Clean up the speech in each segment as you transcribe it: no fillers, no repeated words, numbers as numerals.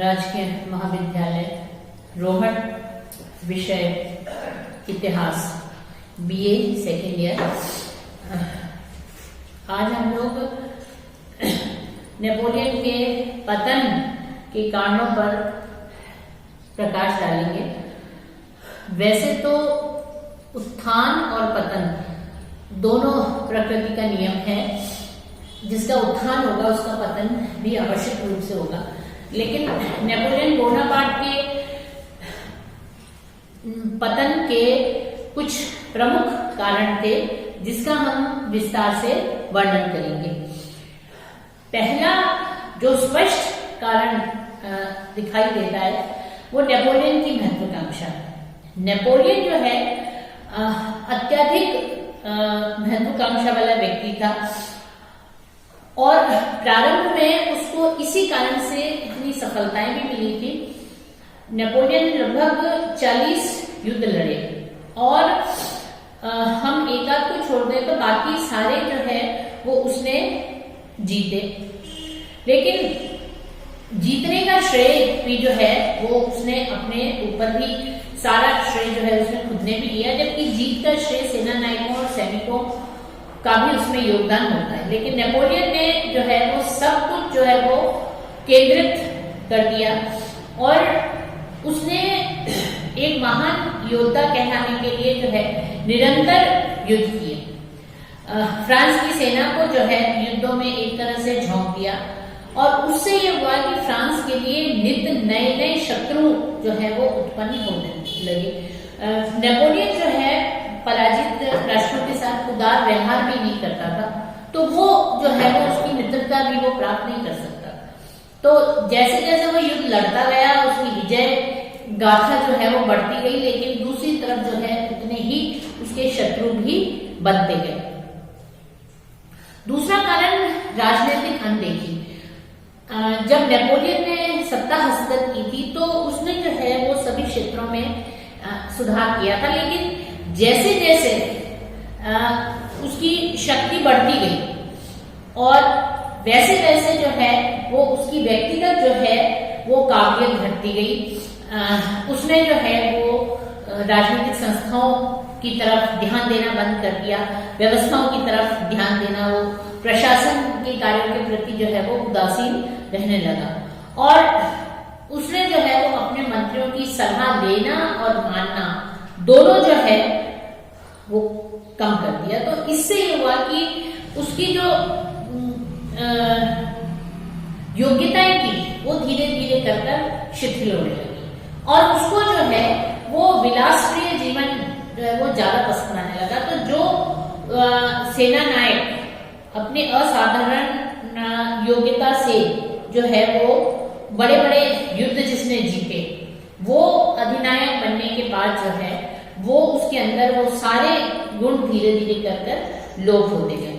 राजकीय महाविद्यालय रोहट, विषय इतिहास, बीए सेकेंड ईयर। आज हम लोग नेपोलियन के पतन के कारणों पर प्रकाश डालेंगे। वैसे तो उत्थान और पतन दोनों प्रकृति का नियम है, जिसका उत्थान होगा उसका पतन भी आवश्यक रूप से होगा। लेकिन नेपोलियन बोनापार्ट के पतन के कुछ प्रमुख कारण थे, जिसका हम विस्तार से वर्णन करेंगे। पहला जो स्पष्ट कारण दिखाई देता है वो नेपोलियन की महत्वाकांक्षा। नेपोलियन जो है अत्यधिक महत्वाकांक्षा वाला व्यक्ति था और प्रारंभ में उसको इसी कारण से इतनी सफलताएं भी मिली थी। नेपोलियन लगभग 40 युद्ध लड़े और हम एक आध को छोड़ दें तो बाकी सारे जो है वो उसने जीते। लेकिन जीतने का श्रेय भी जो है वो उसने अपने ऊपर भी सारा श्रेय जो है उसने खुद ने भी लिया, जबकि जीत का श्रेय सेना नायकों और सैनिकों का भी उसमें योगदान होता है। लेकिन नेपोलियन ने जो है वो सब कुछ जो है वो केंद्रित कर दिया और उसने एक महान योद्धा कहलाने के लिए जो है निरंतर युद्ध किए। फ्रांस की सेना को जो है युद्धों में एक तरह से झोंक दिया और उससे ये हुआ कि फ्रांस के लिए नित्य नए नए शत्रु जो है वो उत्पन्न होने लगे। नेपोलियन जो है पराजित राष्ट्रों के साथ उदार व्यवहार भी नहीं करता था, तो वो जो है वो उसकी मित्रता भी वो प्राप्त नहीं कर सकता। तो जैसे जैसे वो युद्ध लड़ता गया उसकी विजय गाथा जो है वो बढ़ती गई, लेकिन दूसरी तरफ जो है उतने ही उसके शत्रु भी बनते गए। दूसरा कारण राजनीतिक अनदेखी। जब नेपोलियन ने सत्ता हस्तगत की थी तो उसने जो है वो सभी क्षेत्रों में सुधार किया था, लेकिन जैसे जैसे उसकी शक्ति बढ़ती गई और वैसे वैसे जो है वो उसकी व्यक्तिगत जो है वो काबिलियत घटती गई। उसने जो है वो राजनीतिक संस्थाओं की तरफ ध्यान देना बंद कर दिया, व्यवस्थाओं की तरफ ध्यान देना, वो प्रशासन के कार्यों के प्रति जो है वो उदासीन रहने लगा और उसने जो है वो अपने मंत्रियों की सलाह लेना और मानना दोनों जो है वो कम कर दिया। तो इससे ये हुआ कि उसकी जो योग्यताएं थी वो धीरे धीरे कर शिथिल होने लगी और उसको जो है वो विलासप्रिय जीवन जो है वो ज्यादा पसंद आने लगा। तो जो सेना नायक अपने असाधारण योग्यता से जो है वो बड़े बड़े युद्ध जिसने जीते, वो अधिनायक बनने के बाद जो है वो उसके अंदर वो सारे गुण धीरे धीरे कर लोप होते गए।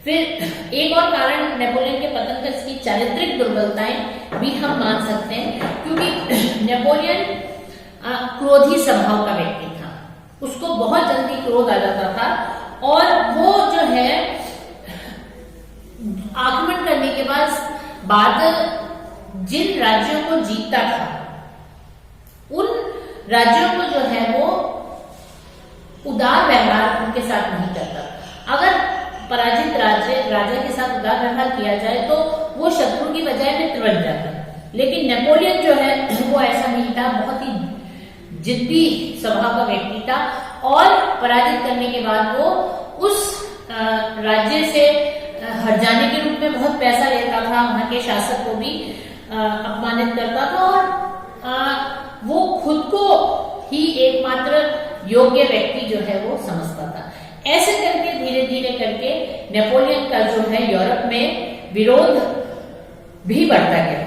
फिर एक और कारण नेपोलियन के पतन का इसकी चारित्रिक दुर्बलताएं भी हम मान सकते हैं, क्योंकि नेपोलियन क्रोधी स्वभाव का व्यक्ति था। उसको बहुत जल्दी क्रोध आ जाता था और वो जो है आक्रमण करने के बाद जिन राज्यों को जीतता था उन राज्यों को जो है वो उदार व्यवहार उनके साथ नहीं करता। अगर पराजित राजा के साथ उदार व्यवहार किया जाए तो वो शत्रु की बजाय मित्र बन जाता। लेकिन नेपोलियन जो है वो ऐसा नहीं था, बहुत ही जिद्दी स्वभाव का व्यक्ति था और पराजित करने के बाद वो उस राज्य से हट जाने के रूप में बहुत पैसा लेता था, वहां के शासक को भी अपमानित करता था और वो खुद को ही एकमात्र योग्य व्यक्ति जो है वो समझता था। ऐसे करके धीरे धीरे करके नेपोलियन का जो है यूरोप में विरोध भी बढ़ता गया।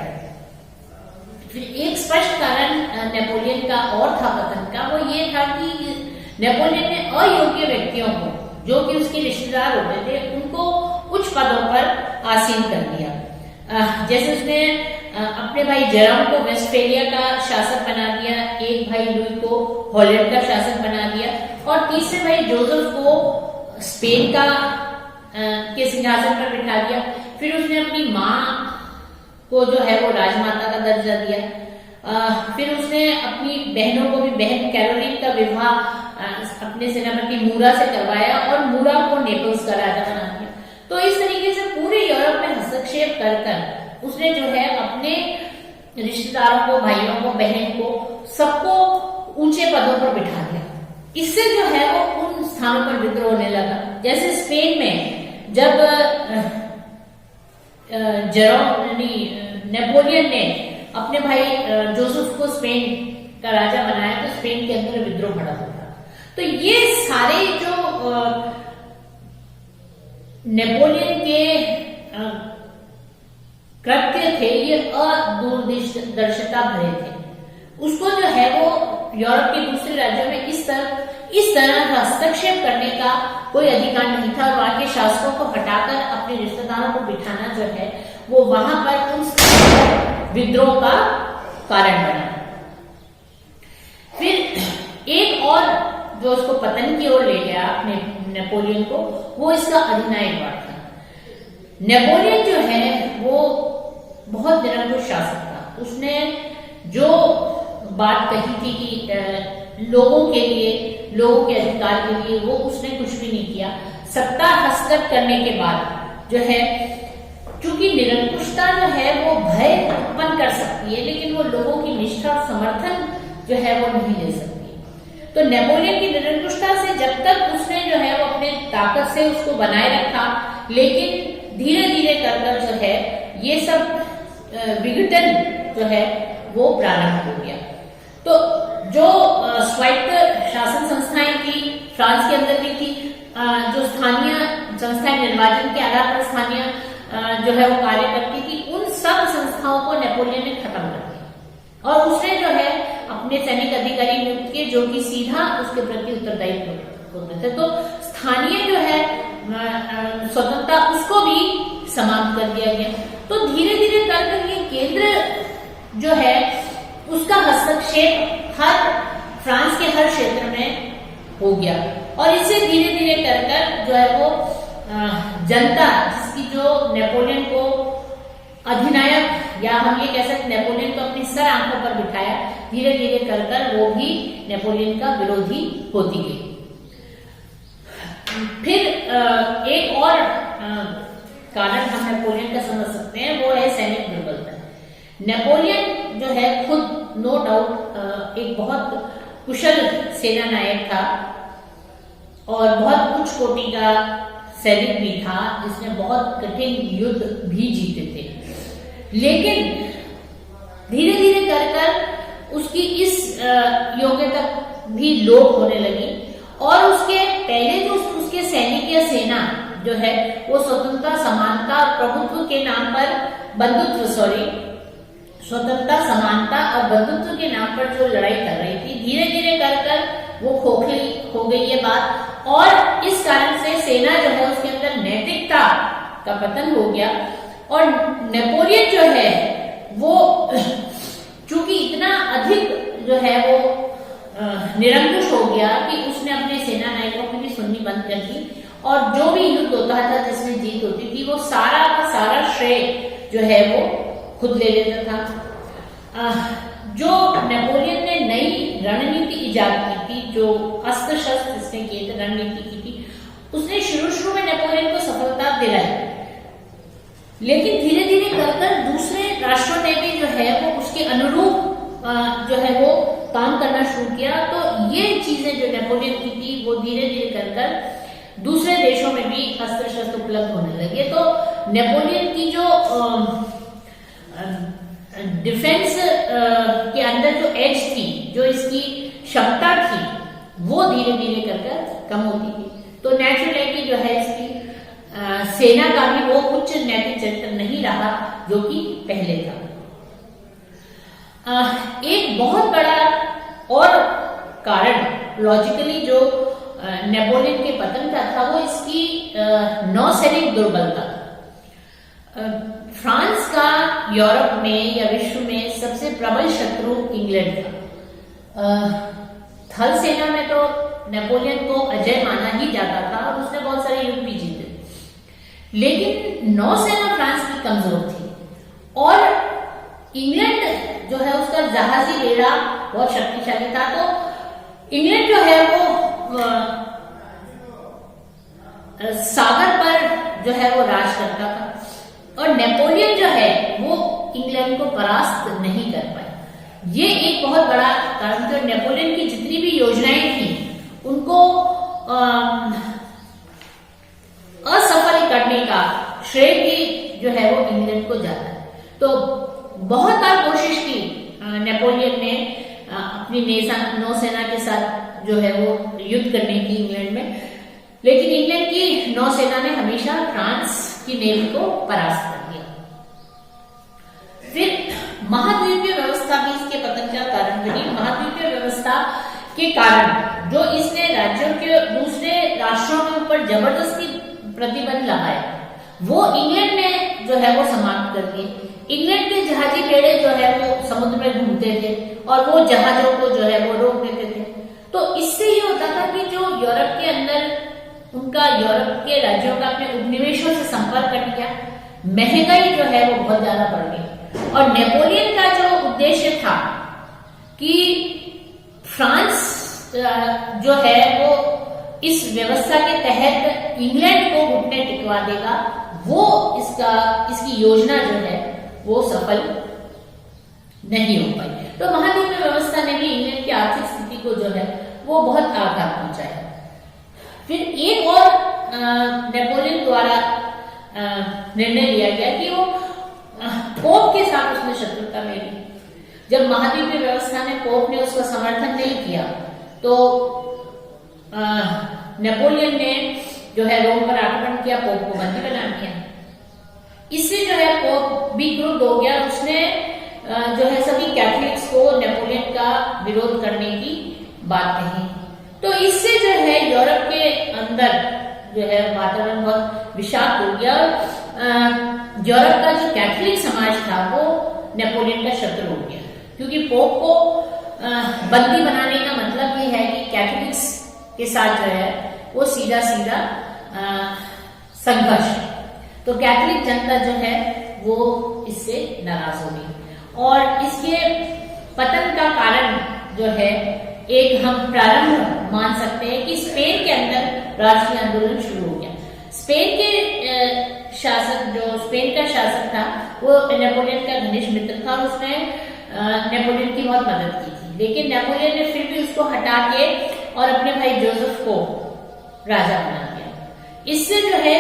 फिर एक स्पष्ट कारण नेपोलियन का और था पतन का, वो ये था कि नेपोलियन ने अयोग्य व्यक्तियों को, जो कि उसके रिश्तेदार होते थे, उनको उच्च पदों पर आसीन कर दिया। जैसे उसने अपने भाई जेरोम को वेस्टफेलिया का शासक बना दिया, एक भाई लुई को हॉलैंड का शासक बना दिया और तीसरे भाई जोसेफ को स्पेन का के सिंहासन पर बिठा दिया। फिर उसने अपनी माँ को जो है वो राजमाता का दर्जा दिया। फिर उसने अपनी बहनों को भी, बहन कैरोलिन का विवाह अपने सेनापति मूरा से करवाया और मूरा को नेपल्स का राजा बना दिया। तो इस तरीके से पूरे यूरोप में हस्तक्षेप कर कर उसने जो है अपने रिश्तेदारों को, भाइयों को, बहन को, सबको ऊंचे पदों पर बिठा दिया। इससे जो है वो उन स्थानों पर विद्रोह होने लगा। जैसे स्पेन में जब नेपोलियन ने अपने भाई जोसेफ को स्पेन का राजा बनाया तो स्पेन के अंदर विद्रोह खड़ा हो गया। तो ये सारे जो नेपोलियन के कृत्य थे ये अदूरदर्शिता भरे थे। उसको जो है वो यूरोप के दूसरे राज्यों में इस तरह का हस्तक्षेप करने का कोई अधिकार नहीं था, और वहां के शासकों को हटाकर अपने रिश्तेदारों को बिठाना जो है वो वहां पर उन विद्रोह का कारण बना। फिर एक और जो उसको पतन की ओर ले गया अपने नेपोलियन को, वो इसका अधिनायकवाद था। नेपोलियन जो है वो बहुत निरंकुश शासक था। उसने जो बात कही थी कि लोगों के लिए, लोगों के अधिकार के लिए, वो उसने कुछ भी नहीं किया। सत्ता हस्तगत करने के बाद जो है, क्योंकि निरंकुशता जो है वो भय उत्पन्न कर सकती है, लेकिन वो लोगों की निष्ठा और समर्थन जो है वो नहीं ले सकती। तो नेपोलियन की निरंकुशता से जब तक उसने जो है वो अपने ताकत से उसको बनाए रखा, लेकिन धीरे धीरे कर जो है ये सब विघटन जो है वो प्रारंभ हो गया। तो जो स्वायत्त शासन संस्थाएं थी फ्रांस के अंदर भी थी, जो स्थानीय संस्थाएं निर्वाचन के आधार पर स्थानीय जो है वो कार्य करती थी, उन सब संस्थाओं को नेपोलियन ने खत्म कर दिया और उसने जो है अपने सैनिक अधिकारी नियुक्त किए जो कि सीधा उसके प्रति उत्तरदायित्व होते थे। तो स्थानीय जो है स्वतंत्रता उसको भी समाप्त कर दिया गया। तो धीरे धीरे कर ये केंद्र जो है उसका हस्तक्षेप हर फ्रांस के हर क्षेत्र में हो गया, और इसे धीरे धीरे कर जो है वो जनता, जिसकी जो नेपोलियन को अधिनायक, या हम ये कह सकते नेपोलियन को अपनी सर आंखों पर बिठाया, धीरे धीरे कर वो भी नेपोलियन का विरोधी होती गई। फिर एक और कारण हम नेपोलियन का समझ सकते हैं, वो है सैनिक दुर्बलता। नेपोलियन जो है खुद नो डाउट एक बहुत कुशल सेना नायक था और बहुत उच्च कोटि का सैनिक भी था, जिसने बहुत कठिन युद्ध भी जीते थे। लेकिन धीरे धीरे कर उसकी इस योग्यता भी लोप होने लगी, और उसके पहले जो उसके सैनिक या सेना जो है वो स्वतंत्रता, समानता और प्रभुत्व के नाम पर स्वतंत्रता, समानता और बंधुत्व के नाम पर जो लड़ाई कर रही थी, धीरे धीरे कर वो खोखली हो गई ये बात, और इस कारण से सेना जो है उसके अंदर नैतिकता का पतन हो गया। और नेपोलियन जो है वो चूंकि इतना अधिक जो है वो निरंकुश हो गया कि उसने अपने सेना नायकों की भी सुननी बंद कर दी, और जो भी युद्ध होता था जिसमें जीत होती थी वो सारा का सारा श्रेय जो है वो खुद ले लेता था। जो नेपोलियन ने नई रणनीति इजाद की थी, जो अस्त्र शस्त्र इसने किए थे, रणनीति की थी, उसने शुरू में नेपोलियन को सफलता दिलाई, लेकिन धीरे धीरे कर दूसरे राष्ट्रों ने भी जो है वो उसके अनुरूप जो है वो काम करना शुरू किया। तो ये चीजें जो नेपोलियन की थी वो धीरे धीरे कर दूसरे देशों में भी अस्त्र शस्त्र उपलब्ध होने लगे। तो नेपोलियन की जो डिफेंस के अंदर जो एज थी, जो इसकी क्षमता थी, वो धीरे धीरे कर कम होती थी। तो नेचुरल है कि जो है इसकी सेना का भी वो उच्च नैतिक चरित्र नहीं रहा जो कि पहले था। एक बहुत बड़ा और कारण लॉजिकली जो नेपोलियन के पतन का था वो इसकी नौसैनिक दुर्बलता। फ्रांस का यूरोप में या विश्व में सबसे प्रबल शत्रु इंग्लैंड था। थल सेना में तो नेपोलियन को अजय माना ही जाता था और उसने बहुत सारे युद्ध भी जीते, लेकिन नौसेना फ्रांस की कमजोर थी और इंग्लैंड जो है उसका जहाजी बेड़ा बहुत शक्तिशाली था। तो इंग्लैंड जो है वो सागर पर जो है वो राज करता था और नेपोलियन जो है वो इंग्लैंड को परास्त नहीं कर पाए। ये एक बहुत बड़ा कारण था। नेपोलियन की जितनी भी योजनाएं थी उनको असफल करने का श्रेय भी जो है वो इंग्लैंड को जाता है। तो बहुत बार कोशिश की नेपोलियन ने अपनी नौसेना के साथ जो है वो युद्ध करने की इंग्लैंड में, लेकिन इंग्लैंड की नौसेना ने हमेशा फ्रांस की नेवी को परास्त कर दिया। फिर महाद्वीपीय व्यवस्था भी इसके पतन का कारण बनी। महाद्वीपीय व्यवस्था के कारण जो इसने राज्यों के दूसरे राष्ट्रों के ऊपर जबरदस्ती प्रतिबंध लगाया वो इंग्लैंड ने जो है वो समाप्त कर दिए। इंग्लैंड के जहाजी बेड़े जो है वो समुद्र में घूमते थे और वो जहाजों को जो है वो रोक देते थे। तो इससे ये होता था कि जो यूरोप के अंदर उनका यूरोप के राज्यों का अपने उपनिवेशों से संपर्क कट गया, महंगाई जो है वो बहुत ज्यादा बढ़ गई। और नेपोलियन का जो उद्देश्य था कि फ्रांस जो है वो इस व्यवस्था के तहत इंग्लैंड को घुटने टिकवा देगा, वो इसकी योजना जो है वो सफल नहीं हो पाई। तो महाद्वीपीय व्यवस्था ने भी इंग्लैंड की आर्थिक स्थिति को जो है वो बहुत आघात पहुंचाया। फिर एक और नेपोलियन द्वारा निर्णय लिया गया कि वो पोप के साथ उसने शत्रुता में ली। जब महाद्वीपीय व्यवस्था ने पोप ने उसका समर्थन नहीं किया तो नेपोलियन ने जो है रोम पर आक्रमण किया, पोप को बंदी बना दिया। इससे जो है पोप भी क्रुद्ध हो गया। उसने जो है सभी कैथोलिक्स को नेपोलियन का विरोध करने की बात कही। तो इससे जो है यूरोप के अंदर जो है वातावरण बहुत विषाक्त हो गया। यूरोप का जो कैथोलिक समाज था वो नेपोलियन का शत्रु हो गया, क्योंकि पोप को बंदी बनाने का मतलब ये है कि कैथोलिक्स के साथ जो है वो सीधा संघर्ष। तो कैथोलिक जनता जो है वो इससे नाराज हो गई और इसके पतन का कारण जो है एक हम प्रारंभ मान सकते हैं कि स्पेन के अंदर राष्ट्रीय आंदोलन शुरू हो गया। स्पेन का शासक था वो नेपोलियन का घनिष्ठ मित्र था और उसने नेपोलियन की बहुत मदद की थी, लेकिन नेपोलियन ने फिर भी उसको हटा के और अपने भाई जोसेफ को राजा बना दिया। इससे जो है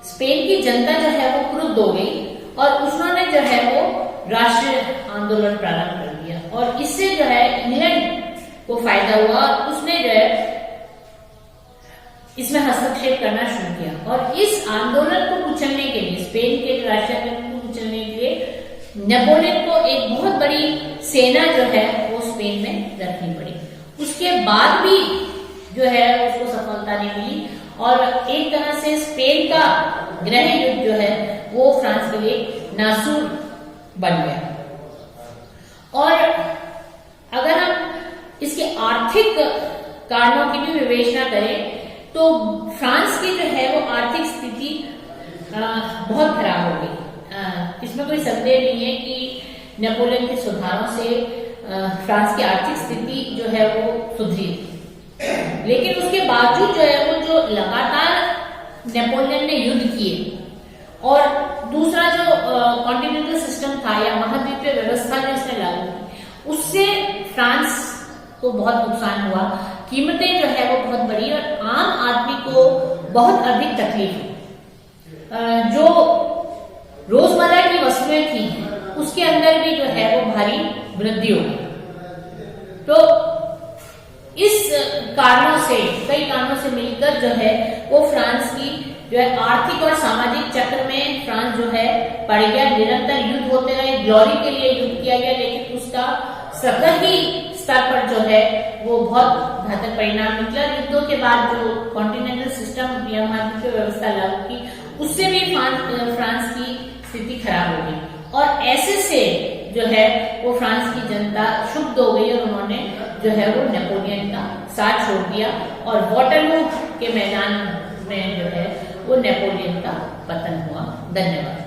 स्पेन की जनता जो है वो क्रुद्ध हो गई और उन्होंने जो है वो राष्ट्रीय आंदोलन प्रारंभ कर दिया और इससे जो है इंग्लैंड को फायदा हुआ और उसने जो है इसमें हस्तक्षेप करना शुरू किया। और इस आंदोलन को कुचलने के लिए, स्पेन के राष्ट्रीय आंदोलन को कुचलने के लिए नेपोलियन को एक बहुत बड़ी सेना जो है वो स्पेन में रखनी पड़ी। उसके बाद भी जो है उसको सफलता नहीं मिली और एक तरह से स्पेन का गृह युद्ध जो है वो फ्रांस के लिए नासूर बन गया। और अगर हम इसके आर्थिक कारणों की भी विवेचना करें तो फ्रांस की जो है वो आर्थिक स्थिति बहुत खराब हो गई। इसमें कोई संदेह नहीं है कि नेपोलियन के सुधारों से फ्रांस की आर्थिक स्थिति जो है वो सुधरी, लेकिन उसके बावजूद जो है वो जो लगातार नेपोलियन ने युद्ध किए और दूसरा जो कॉन्टिनेंटल सिस्टम था या महाद्वीपीय व्यवस्था जो इसने लागू की, उससे फ्रांस को बहुत नुकसान हुआ। कीमतें जो है वो बहुत बढ़ी और आम आदमी को बहुत अधिक तकलीफ हुई। जो रोजमर्रा की वस्तुएं थी उसके अंदर भी जो है वो भारी वृद्धि हो गई। तो इस कारणों से, कई कारणों से मिलकर जो है वो फ्रांस की जो है आर्थिक और सामाजिक चक्र में फ्रांस जो है पड़ गया। निरंतर युद्ध होते रहे, ग्लोरी के लिए युद्ध किया गया, लेकिन उसका सतही स्तर पर जो है वो बहुत घातक परिणाम निकला। युद्धों के बाद जो कॉन्टिनेंटल सिस्टम या महाद्वीपीय व्यवस्था लागू की, उससे भी फ्रांस की स्थिति खराब हो गई और ऐसे से जो है वो फ्रांस की जनता क्षुब्ध हो गई और उन्होंने जो है वो नेपोलियन का साथ छोड़ दिया और वाटरलू के मैदान में जो है वो नेपोलियन का पतन हुआ। धन्यवाद।